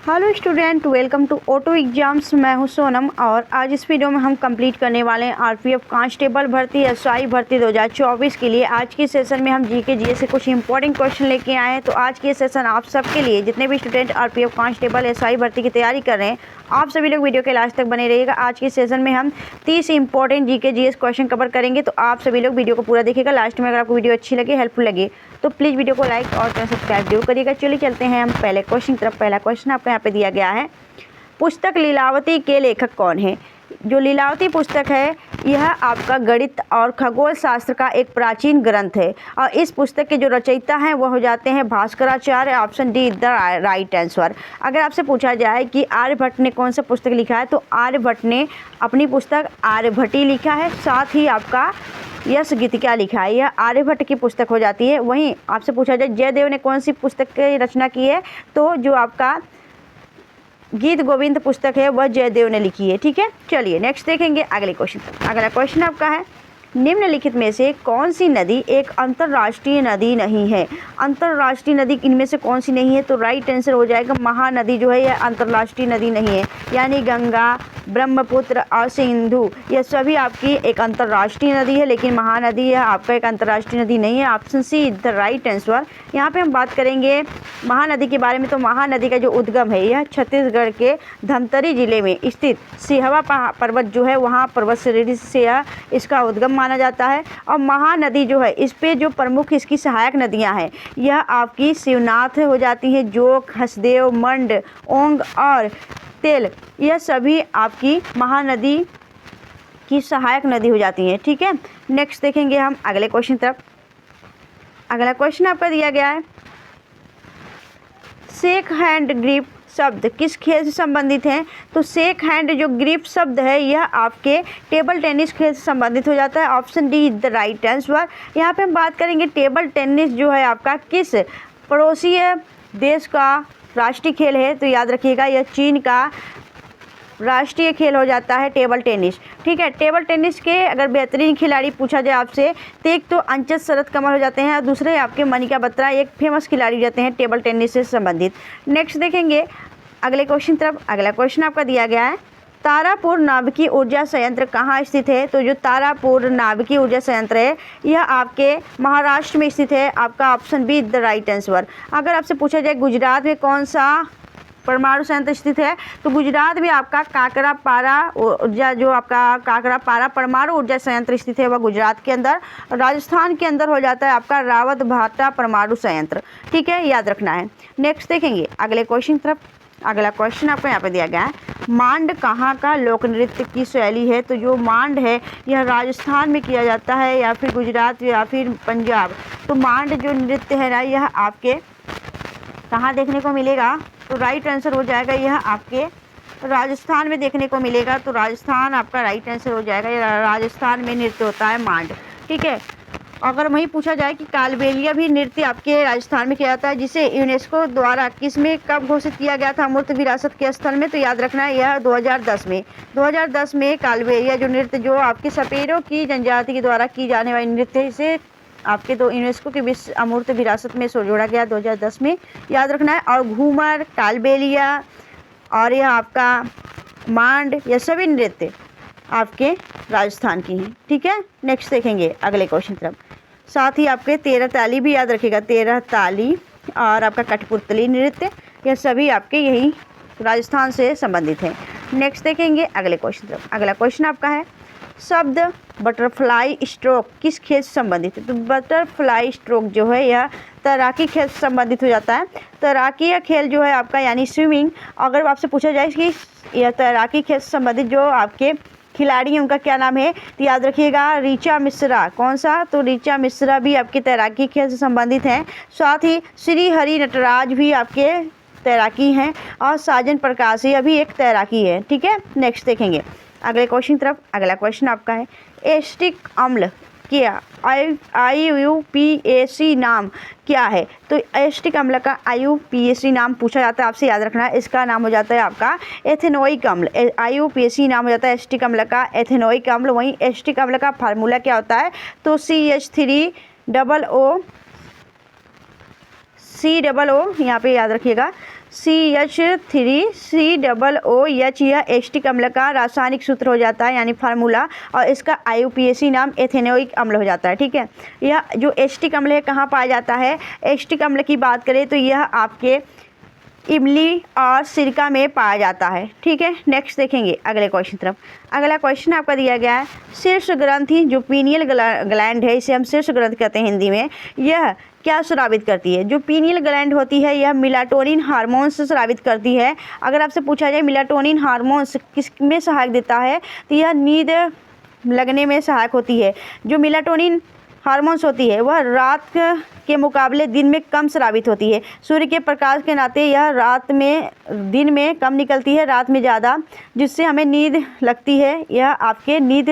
Hello student, welcome to auto exams. मैं हूं सोनम और आज इस वीडियो में हम कंप्लीट करने वाले हैं आरपीएफ कांस्टेबल भर्ती एसआई भर्ती 2024 के लिए। आज के सेशन में हम जीके जीएस से कुछ इंपॉर्टेंट क्वेश्चन लेके आए हैं। तो आज के सेशन आप सबके लिए, जितने भी स्टूडेंट आरपीएफ कांस्टेबल एसआई भर्ती की तैयारी कर रहे हैं, आप सभी लोग वीडियो के लास्ट तक बने रहिएगा। आज के सेशन में हम 30 important GK GS question cover करेंगे, तो आप सभी लोग वीडियो को पूरा देखिएगा। लास्ट में अगर आपको वीडियो अच्छी लगे, हेल्पफुल लगे, तो प्लीज़ वीडियो को लाइक और चैनल सब्सक्राइब जरूर करिएगा। चलिए चलते हैं हम पहले क्वेश्चन की तरफ। पहला क्वेश्चन आपको यहाँ पे दिया गया है, पुस्तक लीलावती के लेखक कौन है? जो लीलावती पुस्तक है, यह आपका गणित और खगोल शास्त्र का एक प्राचीन ग्रंथ है और इस पुस्तक के जो रचयिता हैं वो हो जाते हैं Bhaskaracharya. Option D the right answer. अगर आपसे पूछा जाए कि आर्यभट्ट ने कौन सा पुस्तक लिखा है, तो आर्यभट्ट ने अपनी पुस्तक आर्यभट्टी लिखा है। साथ ही आपका यश गीतिका लिखा है, यह आर्यभट्ट की पुस्तक हो जाती है। वहीं आपसे पूछा जाए जयदेव ने कौन सी पुस्तक की रचना की है, तो जो आपका गीत गोविंद पुस्तक है वह जयदेव ने लिखी है। ठीक है, चलिए नेक्स्ट देखेंगे अगले क्वेश्चन। अगला क्वेश्चन आपका है, निम्नलिखित में से कौन सी नदी एक अंतर्राष्ट्रीय नदी नहीं है? अंतर्राष्ट्रीय नदी इनमें से कौन सी नहीं है? तो राइट आंसर हो जाएगा महानदी जो है यह अंतर्राष्ट्रीय नदी नहीं है, यानी गंगा, ब्रह्मपुत्र और सिंधु यह सभी आपकी एक अंतर्राष्ट्रीय नदी है, लेकिन महानदी यह आपका एक अंतर्राष्ट्रीय नदी नहीं है। Option see the right answer. यहाँ पे हम बात करेंगे महानदी के बारे में, तो महानदी का जो उद्गम है यह छत्तीसगढ़ के धमतरी जिले में स्थित सिहवा पर्वत जो है वहाँ पर्वत श्रेणी से इसका उद्गम माना जाता है। और महानदी जो है, इस पे जो प्रमुख इसकी सहायक नदियां हैं यह आपकी शिवनाथ हो जाती हैं, जोक, हसदेव, मंड, ओंग और तेल, यह सभी आपकी महानदी की सहायक नदी हो जाती हैं। ठीक है, नेक्स्ट देखेंगे हम अगले क्वेश्चन तरफ। अगला क्वेश्चन आपका दिया गया है, शेक हैंड ग्रिप शब्द किस खेल से संबंधित हैं? तो शेक हैंड जो ग्रिप शब्द है यह आपके टेबल टेनिस खेल से संबंधित हो जाता है। Option D the right answer. यहाँ पे हम बात करेंगे टेबल टेनिस जो है आपका किस पड़ोसी देश का राष्ट्रीय खेल है, तो याद रखिएगा यह चीन का राष्ट्रीय खेल हो जाता है टेबल टेनिस। ठीक है, टेबल टेनिस के अगर बेहतरीन खिलाड़ी पूछा जाए आपसे, तो एक तो अंचत शरद कमल हो जाते हैं और दूसरे आपके मनिका बत्रा एक फेमस खिलाड़ी हो जाते हैं टेबल टेनिस से संबंधित। नेक्स्ट देखेंगे अगले क्वेश्चन तरफ। अगला क्वेश्चन आपका दिया गया है, तारापुर नाभिकीय ऊर्जा संयंत्र कहाँ स्थित है? तो जो तारापुर नाभिकीय ऊर्जा संयंत्र है यह आपके महाराष्ट्र में स्थित है। आपका option be the right answer. अगर आपसे पूछा जाए गुजरात में कौन सा परमाणु संयंत्र स्थित है, तो गुजरात में आपका काकरापारा ऊर्जा जो आपका काकरापारा परमाणु ऊर्जा संयंत्र स्थित है वह गुजरात के अंदर। राजस्थान के अंदर हो जाता है आपका रावत भाटा परमाणु संयंत्र। ठीक है, याद रखना है। नेक्स्ट देखेंगे अगले क्वेश्चन तरफ। अगला क्वेश्चन आपको यहाँ पे दिया गया है, मांड कहाँ का लोक नृत्य की शैली है? तो जो मांड है यह राजस्थान में किया जाता है या फिर गुजरात या फिर पंजाब। तो मांड जो नृत्य है ना यह आपके कहाँ देखने को मिलेगा? तो राइट आंसर हो जाएगा यह आपके राजस्थान में देखने को मिलेगा। तो राजस्थान आपका राइट आंसर हो जाएगा, यह राजस्थान में नृत्य होता है मांड। ठीक है, अगर वहीं पूछा जाए कि कालबेलिया भी नृत्य आपके राजस्थान में किया जाता है, जिसे यूनेस्को द्वारा किस में कब घोषित किया गया था अमूर्त विरासत के स्थल में? तो याद रखना है यह 2010 में। 2010 में कालबेलिया जो नृत्य जो आपके सपेरों की जनजाति के द्वारा की जाने वाली नृत्य से आपके यूनेस्को के विश्व अमूर्त विरासत में जोड़ा गया 2010 में, याद रखना है। और घूमर, कालबेलिया और यह आपका मांड, यह सभी नृत्य आपके राजस्थान की हैं। ठीक है, नेक्स्ट देखेंगे अगले क्वेश्चन तरफ। साथ ही आपके 13 ताली भी याद रखिएगा, 13 ताली और आपका कठपुतली नृत्य यह सभी आपके यही राजस्थान से संबंधित हैं। नेक्स्ट देखेंगे अगले क्वेश्चन तरफ। अगला क्वेश्चन आपका है, शब्द बटरफ्लाई स्ट्रोक किस खेल से संबंधित है? तो बटरफ्लाई स्ट्रोक जो है यह तैराकी खेल से संबंधित हो जाता है। तैराकी या खेल जो है आपका यानी स्विमिंग। अगर आपसे पूछा जाए कि यह तैराकी खेल से संबंधित जो आपके खिलाड़ी हैं उनका क्या नाम है, तो याद रखिएगा ऋचा मिश्रा। कौन सा? तो ऋचा मिश्रा भी आपके तैराकी खेल से संबंधित हैं। साथ ही श्री हरि नटराज भी आपके तैराकी हैं और साजन प्रकाश यह भी एक तैराकी है। ठीक है, नेक्स्ट देखेंगे अगले क्वेश्चन तरफ। अगला क्वेश्चन आपका है, एसिटिक अम्ल क्या IUPAC नाम क्या है? तो एसिटिक अम्ल का IUPAC नाम पूछा जाता है आपसे, याद रखना है इसका नाम हो जाता है आपका एथेनोइक अम्ल। IUPAC नाम हो जाता है एसिटिक अम्ल का एथेनोइक अम्ल। वहीं एसिटिक अम्ल का फार्मूला क्या होता है? तो CH3OO यहाँ पे याद रखिएगा। CH3COOH यह एसिटिक अम्ल का रासायनिक सूत्र हो जाता है यानी फार्मूला, और इसका IUPAC नाम एथेनोइक अम्ल हो जाता है। ठीक है, यह जो एसिटिक अम्ल है कहाँ पाया जाता है? एसिटिक अम्ल की बात करें तो यह आपके इमली और सिरका में पाया जाता है। ठीक है, नेक्स्ट देखेंगे अगले क्वेश्चन तरफ। अगला क्वेश्चन आपका दिया गया है, शीर्ष ग्रंथि जो पीनियल ग्लैंड है, इसे हम शीर्ष ग्रंथि कहते हैं हिंदी में, यह क्या स्रावित करती है? जो पीनियल ग्लैंड होती है यह मेलाटोनिन हार्मोन्स स्रावित करती है। अगर आपसे पूछा जाए मेलाटोनिन हार्मोन्स किस में सहायक देता है, तो यह नींद लगने में सहायक होती है। जो मेलाटोनिन हार्मोन्स होती है वह रात के मुकाबले दिन में कम स्रावित होती है। सूर्य के प्रकाश के नाते यह दिन में कम निकलती है, रात में ज़्यादा, जिससे हमें नींद लगती है। यह आपके नींद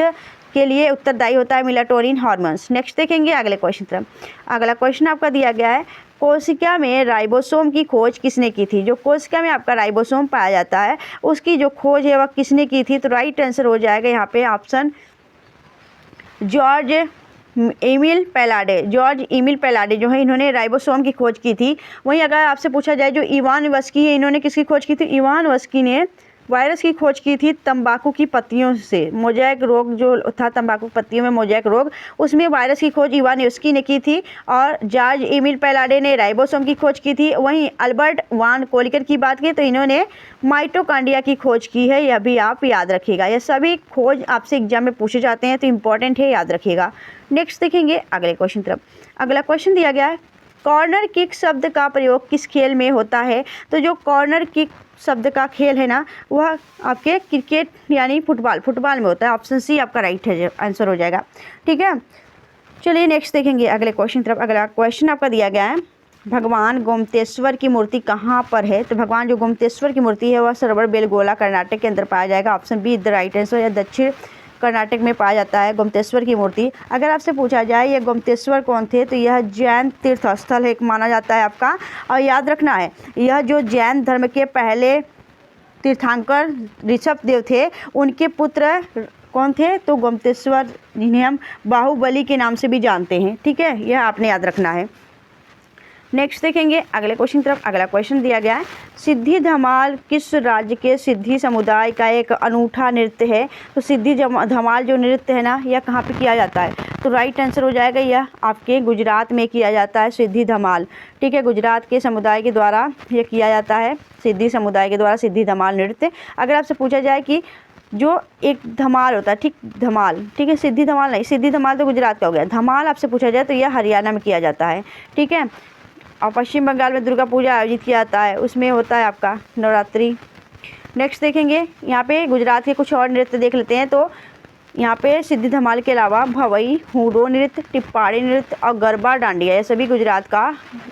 के लिए उत्तरदायी होता है मेलाटोनिन हार्मोन्स। नेक्स्ट देखेंगे अगले क्वेश्चन तरफ। अगला क्वेश्चन आपका दिया गया है, कोशिका में राइबोसोम की खोज किसने की थी? जो कोशिका में आपका राइबोसोम पाया जाता है उसकी जो खोज है वह किसने की थी? तो राइट आंसर हो जाएगा यहाँ पे ऑप्शन जॉर्ज एमिल पैलाडे जो है, इन्होंने राइबोसोम की खोज की थी। वहीं अगर आपसे पूछा जाए जो इवान वस्की है, इन्होंने किसकी खोज की थी? इवान वस्की ने वायरस की खोज की थी तंबाकू की पत्तियों से। मोज़ेक रोग जो था, तंबाकू पत्तियों में मोज़ेक रोग, उसमें वायरस की खोज इवान वस्की ने की थी। और जॉर्ज एमिल पैलाडे ने राइबोसोम की खोज की थी। वहीं अल्बर्ट वान कोलिकर की बात की तो इन्होंने माइटोकॉन्ड्रिया की खोज की है। यह भी आप याद रखिएगा, यह सभी खोज आपसे एग्जाम में पूछे जाते हैं तो इम्पॉर्टेंट है, याद रखिएगा। नेक्स्ट देखेंगे अगले क्वेश्चन तरफ। अगला क्वेश्चन दिया गया है, कॉर्नर किक शब्द का प्रयोग किस खेल में होता है? तो जो कॉर्नर किक शब्द का खेल है ना, वह आपके क्रिकेट यानी फुटबॉल में होता है। ऑप्शन सी आपका राइट है आंसर हो जाएगा। ठीक है, चलिए नेक्स्ट देखेंगे अगले क्वेश्चन तरफ। अगला क्वेश्चन आपका दिया गया है, भगवान गोमतेश्वर की मूर्ति कहाँ पर है? तो भगवान जो गोमतेश्वर की मूर्ति है वह सरोवर बेलगोला कर्नाटक के अंदर पाया जाएगा। Option be the right answer, या दक्षिण कर्नाटक में पाया जाता है गोमतेश्वर की मूर्ति। अगर आपसे पूछा जाए ये गोमतेश्वर कौन थे, तो यह जैन तीर्थ स्थल है, एक माना जाता है आपका। और याद रखना है, यह जो जैन धर्म के पहले तीर्थंकर ऋषभ देव थे, उनके पुत्र कौन थे? तो गोमतेश्वर, जिन्हें हम बाहुबली के नाम से भी जानते हैं। ठीक है, यह आपने याद रखना है। नेक्स्ट देखेंगे अगले क्वेश्चन तरफ। अगला क्वेश्चन दिया गया है, सिद्धि धमाल किस राज्य के सिद्धि समुदाय का एक अनूठा नृत्य है? तो सिद्धि धमाल जो नृत्य है ना, यह कहाँ पे किया जाता है? तो राइट आंसर हो जाएगा, यह आपके गुजरात में किया जाता है सिद्धि धमाल। ठीक है, गुजरात के समुदाय के द्वारा यह किया जाता है, सिद्धि समुदाय के द्वारा सिद्धि धमाल नृत्य। अगर आपसे पूछा जाए कि जो एक धमाल होता है, ठीक है, सिद्धि धमाल नहीं, सिद्धि धमाल तो गुजरात का हो गया। धमाल आपसे पूछा जाए तो यह हरियाणा में किया जाता है। ठीक है, और पश्चिम बंगाल में दुर्गा पूजा आयोजित किया जाता है, उसमें होता है आपका नवरात्रि। नेक्स्ट देखेंगे, यहाँ पे गुजरात के कुछ और नृत्य देख लेते हैं। तो यहाँ पे सिद्धि धमाल के अलावा भवई, हुडो नृत्य, टिप्पाड़ी नृत्य और गरबा डांडिया, ये सभी गुजरात का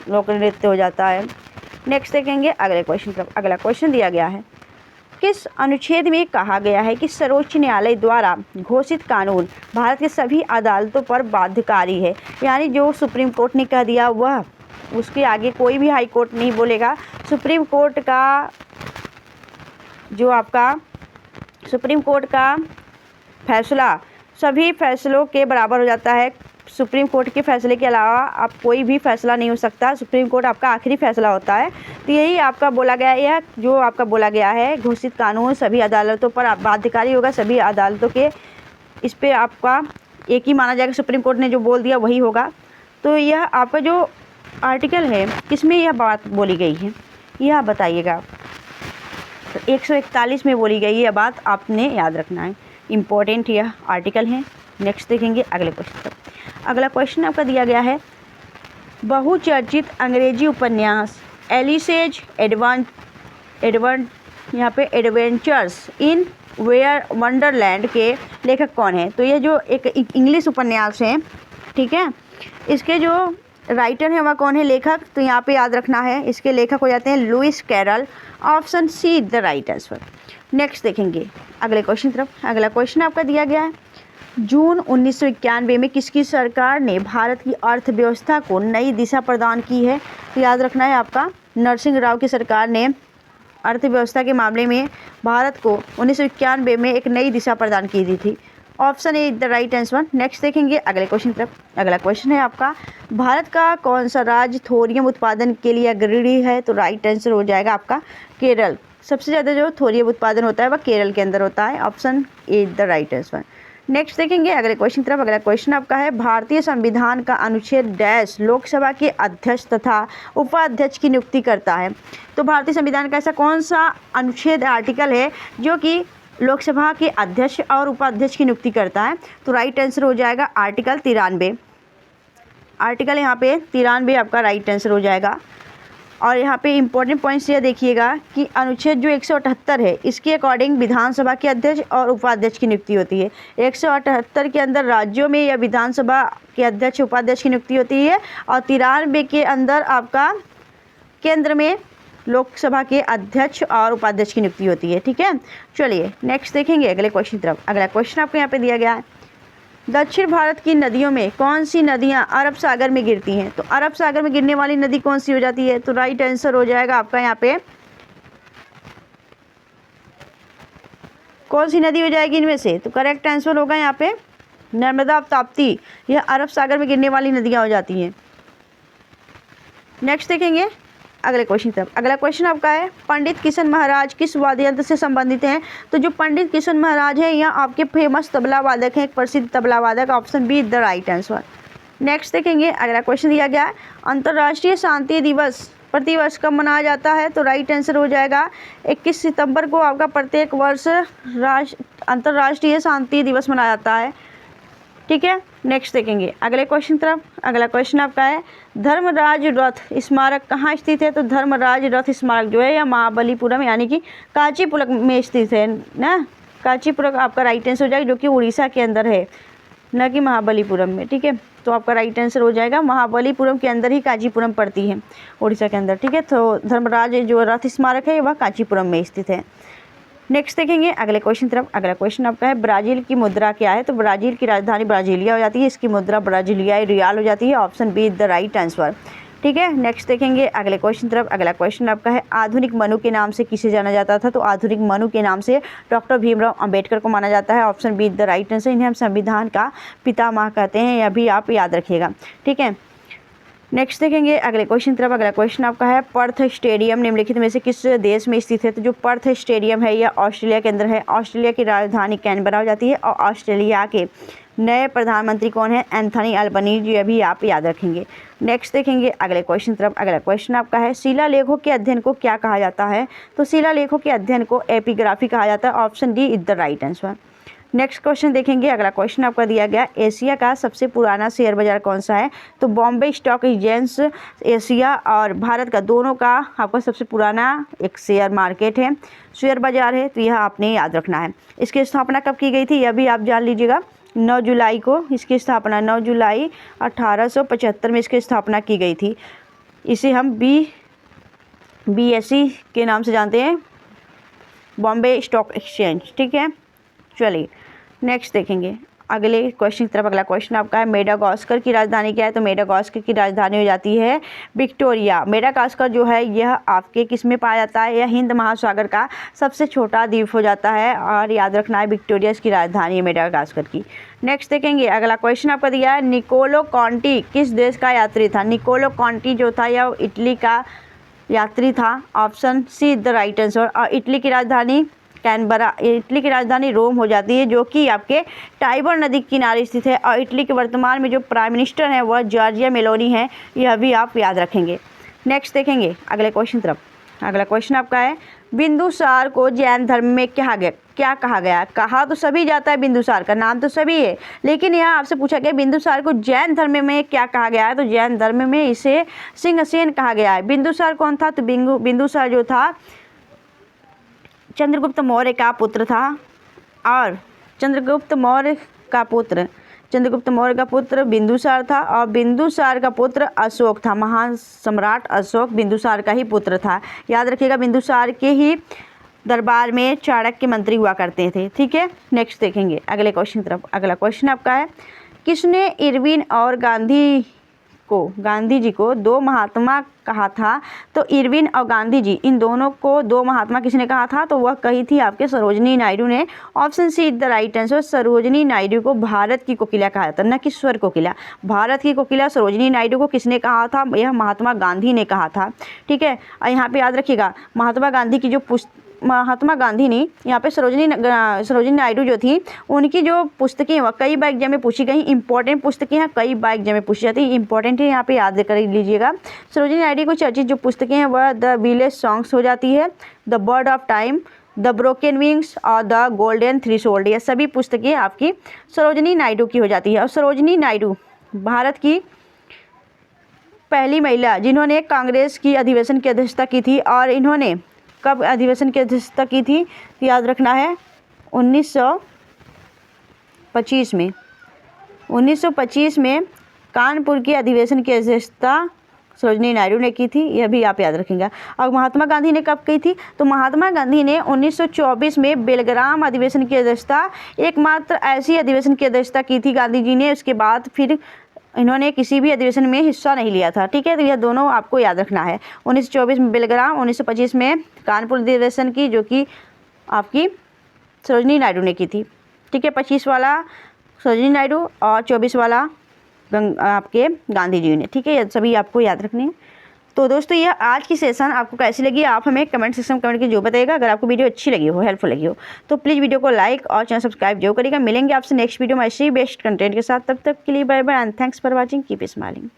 लोक नृत्य हो जाता है। नेक्स्ट देखेंगे अगले क्वेश्चन तरफ। अगला क्वेश्चन दिया गया है, किस अनुच्छेद में कहा गया है कि सर्वोच्च न्यायालय द्वारा घोषित कानून भारत के सभी अदालतों पर बाध्यकारी है? यानी जो सुप्रीम कोर्ट ने कह दिया वह, उसके आगे कोई भी हाई कोर्ट नहीं बोलेगा। सुप्रीम कोर्ट का जो आपका सुप्रीम कोर्ट का फैसला सभी फैसलों के बराबर हो जाता है। सुप्रीम कोर्ट के फैसले के अलावा आप कोई भी फैसला नहीं हो सकता, सुप्रीम कोर्ट आपका आखिरी फैसला होता है। तो यही आपका बोला गया है, यह जो आपका बोला गया है घोषित कानून सभी अदालतों पर बाध्यकारी होगा, सभी अदालतों के इस पर आपका एक ही माना जाएगा, सुप्रीम कोर्ट ने जो बोल दिया वही होगा। तो यह आपका जो आर्टिकल है किसमें यह बात बोली गई है, यह आप बताइएगा। तो 141 में बोली गई यह बात, आपने याद रखना है, इम्पोर्टेंट यह आर्टिकल है। नेक्स्ट देखेंगे अगले क्वेश्चन। अगला क्वेश्चन आपका दिया गया है, बहुचर्चित अंग्रेजी उपन्यास एलिसेज यहाँ पे एडवेंचर्स इन वेयर वंडरलैंड के लेखक कौन है? तो ये जो एक इंग्लिश उपन्यास है, ठीक है, इसके जो राइटर है वह कौन है, लेखक? तो यहाँ पे याद रखना है, इसके लेखक हो जाते हैं Louis Carol. Option see the right answer. Next देखेंगे अगले क्वेश्चन तरफ। अगला क्वेश्चन आपका दिया गया है, जून 1991 में किसकी सरकार ने भारत की अर्थव्यवस्था को नई दिशा प्रदान की है? तो याद रखना है आपका नरसिंह राव की सरकार ने अर्थव्यवस्था के मामले में भारत को 1991 में एक नई दिशा प्रदान की दी थी। Option A the right answer. Next देखेंगे अगले क्वेश्चन तरफ। अगला क्वेश्चन है आपका, भारत का कौन सा राज्य थोरियम उत्पादन के लिए अग्रणी है? तो राइट आंसर हो जाएगा आपका केरल। सबसे ज़्यादा जो थोरियम उत्पादन होता है वह केरल के अंदर होता है। Option A the right answer. Next देखेंगे अगले क्वेश्चन तरफ। अगला क्वेश्चन आपका है, भारतीय संविधान का अनुच्छेद डैश लोकसभा के अध्यक्ष तथा उपाध्यक्ष की नियुक्ति करता है? तो भारतीय संविधान का ऐसा कौन सा अनुच्छेद आर्टिकल है जो कि लोकसभा के अध्यक्ष और उपाध्यक्ष की नियुक्ति करता है? तो राइट आंसर हो जाएगा आर्टिकल 93। आर्टिकल यहाँ पे 93 आपका राइट आंसर हो जाएगा। और यहाँ पे इंपॉर्टेंट पॉइंट्स ये देखिएगा कि अनुच्छेद जो 178 है इसके अकॉर्डिंग विधानसभा के अध्यक्ष और उपाध्यक्ष की नियुक्ति होती है। 178 के अंदर राज्यों में या विधानसभा के अध्यक्ष उपाध्यक्ष की नियुक्ति होती है और 93 के अंदर आपका केंद्र में लोकसभा के अध्यक्ष और उपाध्यक्ष की नियुक्ति होती है। ठीक है, चलिए नेक्स्ट देखेंगे अगले क्वेश्चन तरफ। अगला क्वेश्चन आपको यहाँ पे दिया गया है, दक्षिण भारत की नदियों में कौन सी नदियां अरब सागर में गिरती हैं? तो अरब सागर में गिरने वाली नदी कौन सी हो जाती है? तो राइट आंसर हो जाएगा आपका यहाँ पे कौन सी नदी हो जाएगी इनमें से? तो करेक्ट आंसर होगा यहाँ पे नर्मदा ताप्ती। यह अरब सागर में गिरने वाली नदियां हो जाती हैं। नेक्स्ट देखेंगे अगले क्वेश्चन तरफ। अगला क्वेश्चन आपका है, पंडित किशन महाराज किस वाद्य यंत्र से संबंधित हैं? तो जो पंडित किशन महाराज हैं यह आपके फेमस तबला वादक हैं, एक प्रसिद्ध तबला वादक। Option be the right answer. Next देखेंगे अगला क्वेश्चन दिया गया है, अंतर्राष्ट्रीय शांति दिवस प्रतिवर्ष कब मनाया जाता है? तो राइट आंसर हो जाएगा 21 सितंबर को आपका प्रत्येक वर्ष अंतर्राष्ट्रीय शांति दिवस मनाया जाता है। ठीक है, नेक्स्ट देखेंगे अगले क्वेश्चन तरफ। अगला क्वेश्चन आपका है, धर्मराज रथ स्मारक कहाँ स्थित है? तो धर्मराज रथ स्मारक जो है यह महाबलीपुरम यानी कि कांचीपुरम में स्थित है ना। कांचीपुरम आपका राइट आंसर हो जाएगा, जो कि उड़ीसा के अंदर है, न कि महाबलीपुरम में। ठीक है, तो आपका राइट आंसर हो जाएगा महाबलीपुरम के अंदर ही कांचीपुरम पड़ती है उड़ीसा के अंदर। ठीक है, तो धर्मराज जो रथ स्मारक है वह कांचीपुरम में स्थित है। नेक्स्ट देखेंगे अगले क्वेश्चन तरफ। अगला क्वेश्चन आपका है, ब्राज़ील की मुद्रा क्या है? तो ब्राज़ील की राजधानी ब्राज़ीलिया हो जाती है, इसकी मुद्रा ब्राज़ीलियाई रियाल हो जाती है। Option be the right answer. ठीक है, नेक्स्ट देखेंगे अगले क्वेश्चन तरफ। अगला क्वेश्चन आपका है, आधुनिक मनु के नाम से किसे जाना जाता था? तो आधुनिक मनु के नाम से डॉक्टर भीमराव अंबेडकर को माना जाता है। Option be the right answer. इन्हें हम संविधान का पितामह कहते हैं, यह भी आप याद रखिएगा। ठीक है, नेक्स्ट देखेंगे अगले क्वेश्चन तरफ। अगला क्वेश्चन आपका है, पर्थ स्टेडियम निम्नलिखित में से किस देश में स्थित है? तो जो पर्थ स्टेडियम है यह ऑस्ट्रेलिया के अंदर है। ऑस्ट्रेलिया की राजधानी कैनबरा हो जाती है। और ऑस्ट्रेलिया के नए प्रधानमंत्री कौन है? Anthony Albanese. ये भी आप याद रखेंगे। नेक्स्ट देखेंगे अगले क्वेश्चन तरफ। अगला क्वेश्चन आपका है, शिलालेखों के अध्ययन को क्या कहा जाता है? तो शिलालेखों के अध्ययन को एपिग्राफी कहा जाता है। Option D is the right answer. Next question देखेंगे। अगला क्वेश्चन आपका दिया गया, एशिया का सबसे पुराना शेयर बाजार कौन सा है? तो बॉम्बे स्टॉक एक्सचेंज एशिया और भारत का दोनों का आपका सबसे पुराना एक शेयर मार्केट है, शेयर बाजार है। तो यह आपने याद रखना है। इसकी स्थापना कब की गई थी यह भी आप जान लीजिएगा। 9 जुलाई को इसकी स्थापना 9 जुलाई 1875 में इसकी स्थापना की गई थी। इसे हम BSE के नाम से जानते हैं, बॉम्बे स्टॉक एक्सचेंज। ठीक है, चलिए नेक्स्ट देखेंगे अगले क्वेश्चन की तरफ। अगला क्वेश्चन आपका है, मेडागास्कर की राजधानी क्या है? तो मेडागास्कर की राजधानी हो जाती है विक्टोरिया। मेडागास्कर जो है यह आपके किस में पाया जाता है? यह हिंद महासागर का सबसे छोटा द्वीप हो जाता है। और याद रखना है विक्टोरिया इसकी राजधानी है मेडागास्कर की। नेक्स्ट देखेंगे अगला क्वेश्चन आपका दिया है, निकोलो कॉन्टी किस देश का यात्री था? निकोलो कॉन्टी जो था यह इटली का यात्री था। Option see the right answer. और इटली की राजधानी कैनबरा, इटली की राजधानी रोम हो जाती है, जो कि आपके टाइबर नदी के किनारे स्थित है। और इटली के वर्तमान में जो प्राइम मिनिस्टर हैं वह जॉर्जिया मेलोनी है, यह भी आप याद रखेंगे। नेक्स्ट देखेंगे अगले क्वेश्चन तरफ। अगला क्वेश्चन आपका है, बिंदुसार को जैन धर्म में क्या कहा गया? कहा तो सभी जाता है, बिंदुसार का नाम तो सभी है, लेकिन यहाँ आपसे पूछा गया बिंदुसार को जैन धर्म में क्या कहा गया है? तो जैन धर्म में इसे सिंहसेन कहा गया है। बिंदुसार कौन था? तो बिंदुसार जो था चंद्रगुप्त मौर्य का पुत्र था। और चंद्रगुप्त मौर्य का पुत्र बिंदुसार था। और बिंदुसार का पुत्र अशोक था, महान सम्राट अशोक बिंदुसार का ही पुत्र था। याद रखिएगा, बिंदुसार के ही दरबार में चाणक्य मंत्री हुआ करते थे। ठीक है, नेक्स्ट देखेंगे अगले क्वेश्चन तरफ। अगला क्वेश्चन आपका है, किसने इरविन और गांधी गांधी जी को दो महात्मा कहा था, तो इरविन और गांधी जी इन दोनों को दो महात्मा किसने कहा था, तो वह कही थी आपके सरोजनी नायडू ने। Option see the right answer. Sarojini Naidu को भारत की कोकिला कहा जाता है, न कि स्वर कोकिला। भारत की कोकिला सरोजनी नायडू को किसने कहा था, यह महात्मा गांधी ने कहा था। ठीक है, और यहाँ पे याद रखिएगा महात्मा गांधी की जो महात्मा गांधी ने यहाँ पे सरोजनी नायडू जो थी उनकी जो पुस्तकें वह कई बार एग्जाम में पूछी गई, इंपॉर्टेंट पुस्तकें हैं, कई बार एग्जाम में पूछी जाती है, इंपॉर्टेंट है, यहाँ पे याद कर लीजिएगा। सरोजनी नायडू को चर्चित जो पुस्तकें हैं वह द विलेज सॉन्ग्स हो जाती है, the bird of time, the broken wings और द गोल्डन थ्रेशोल्ड। ये सभी पुस्तकें आपकी सरोजनी नायडू की हो जाती है। और सरोजनी नायडू भारत की पहली महिला जिन्होंने कांग्रेस की अधिवेशन की अध्यक्षता की थी, और इन्होंने कब अधिवेशन की अध्यक्षता की थी, तो याद रखना है 1925 में। 1925 में कानपुर की अधिवेशन की अध्यक्षता सरोजनी नायडू ने की थी, यह भी आप याद रखेंगे। और महात्मा गांधी ने कब की थी, तो महात्मा गांधी ने 1924 में बेलग्राम अधिवेशन की अध्यक्षता, एकमात्र ऐसी अधिवेशन की अध्यक्षता की थी गांधी जी ने। उसके बाद फिर इन्होंने किसी भी अधिवेशन में हिस्सा नहीं लिया था। ठीक है, तो यह दोनों आपको याद रखना है। 1924 में बेलग्राम, 1925 में कानपुर अधिवेशन की, जो कि आपकी सरोजनी नायडू ने की थी। ठीक है, 25 वाला सरोजनी नायडू और 24 वाला आपके गांधी जी ने। ठीक है, ये सभी आपको याद रखने हैं। तो दोस्तों यह आज की सेशन आपको कैसी लगी, आप हमें कमेंट सेक्शन में कमेंट की जो बताइएगा। अगर आपको वीडियो अच्छी लगी हो, हेल्पफुल लगी हो, तो प्लीज़ वीडियो को लाइक और चैनल सब्सक्राइब जो करिएगा। मिलेंगे आपसे नेक्स्ट वीडियो में ऐसे ही बेस्ट कंटेंट के साथ। तब तक के लिए bye bye and thanks for watching, keep smiling.